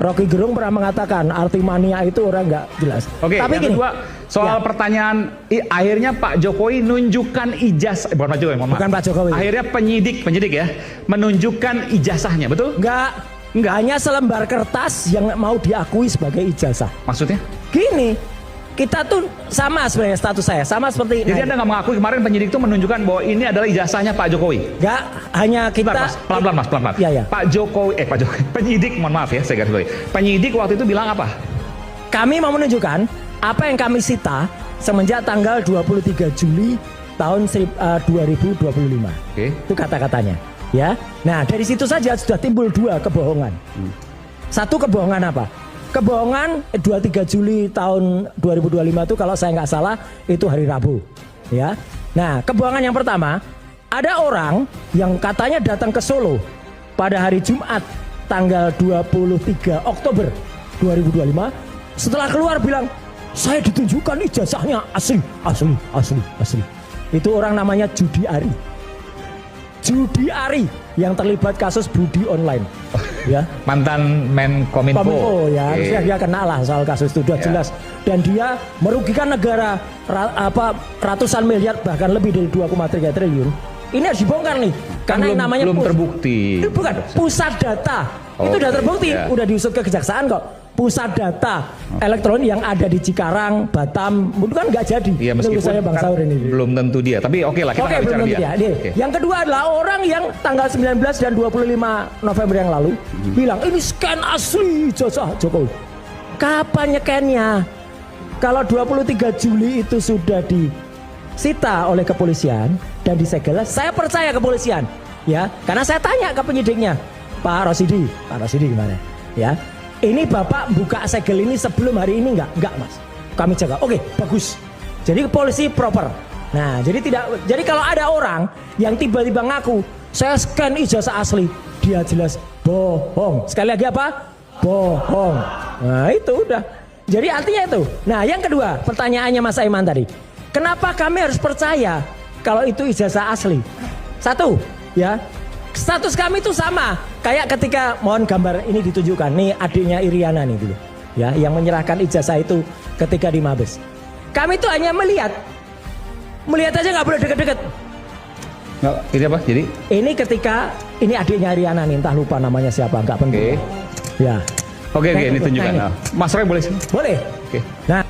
Rocky Gerung pernah mengatakan arti mania itu orang nggak jelas. Oke, tapi yang gini, kedua soal pertanyaan, akhirnya Pak Jokowi nunjukkan ijazah, bukan Pak Jokowi, bukan Pak Jokowi. Akhirnya penyidik ya, menunjukkan ijazahnya, betul? Nggak hanya selembar kertas yang mau diakui sebagai ijazah. Maksudnya? Gini, kita tuh sama sebenarnya status saya, sama seperti. Jadi Anda nggak mengakui kemarin penyidik itu menunjukkan bahwa ini adalah ijazahnya Pak Jokowi? Nggak, hanya kita. Pelan-pelan mas, pelan-pelan. Ya. Pak Jokowi, penyidik, mohon maaf ya, saya garis bawahi. Penyidik waktu itu bilang apa? Kami mau menunjukkan apa yang kami sita semenjak tanggal 23 Juli tahun 2025. Oke. Itu kata-katanya. Ya. Nah, dari situ saja sudah timbul dua kebohongan. Satu kebohongan apa? Kebohongan 23 Juli tahun 2025 itu kalau saya nggak salah itu hari Rabu. Ya. Nah, kebohongan yang pertama, ada orang yang katanya datang ke Solo pada hari Jumat tanggal 23 Oktober 2025. Setelah keluar bilang, saya ditunjukkan ijazahnya asli. Itu orang namanya Judi Ari yang terlibat kasus Budi online. Ya. Mantan Menkominfo. Ya, harusnya dia kena lah soal kasus itu sudah jelas. Dan dia merugikan negara ratusan miliar bahkan lebih dari 2,3 triliun. Ini harus dibongkar nih, karena yang namanya belum terbukti. Bukan pusat data. Itu sudah terbukti, udah diusut ke kejaksaan kok. Pusat data elektronik yang ada di Cikarang, Batam, itu kan nggak jadi. Iya, meskipun saya Bang Saur ini. Belum tentu dia, tapi oke lah kita nggak bicara dia. Okay. Yang kedua adalah orang yang tanggal 19 dan 25 November yang lalu bilang ini scan asli ijazah Jokowi. Kapan nyekennya? Kalau 23 Juli itu sudah disita oleh kepolisian dan disegel, saya percaya kepolisian, ya, karena saya tanya ke penyidiknya, Pak Rosidi gimana, ya? Ini Bapak buka segel ini sebelum hari ini enggak Mas. Kami jaga. Oke, bagus. Jadi polisi proper. Nah, jadi kalau ada orang yang tiba-tiba ngaku, saya scan ijazah asli, dia jelas bohong. Sekali lagi apa? Bohong. Nah, itu udah. Jadi artinya itu. Nah, yang kedua, pertanyaannya Mas Aiman tadi. Kenapa kami harus percaya kalau itu ijazah asli? Satu, ya. Status kami itu sama kayak ketika mohon gambar ini ditunjukkan nih adiknya Iriana nih dulu ya yang menyerahkan ijazah itu ketika di Mabes. Kami itu hanya melihat aja nggak boleh deket-deket. Nggak, ini apa? Jadi ini ketika ini adiknya Iriana nih entah lupa namanya siapa nggak penting. Ya. Oke, ini tunjukkan. Mas Roy boleh sini? Boleh. Oke. Nah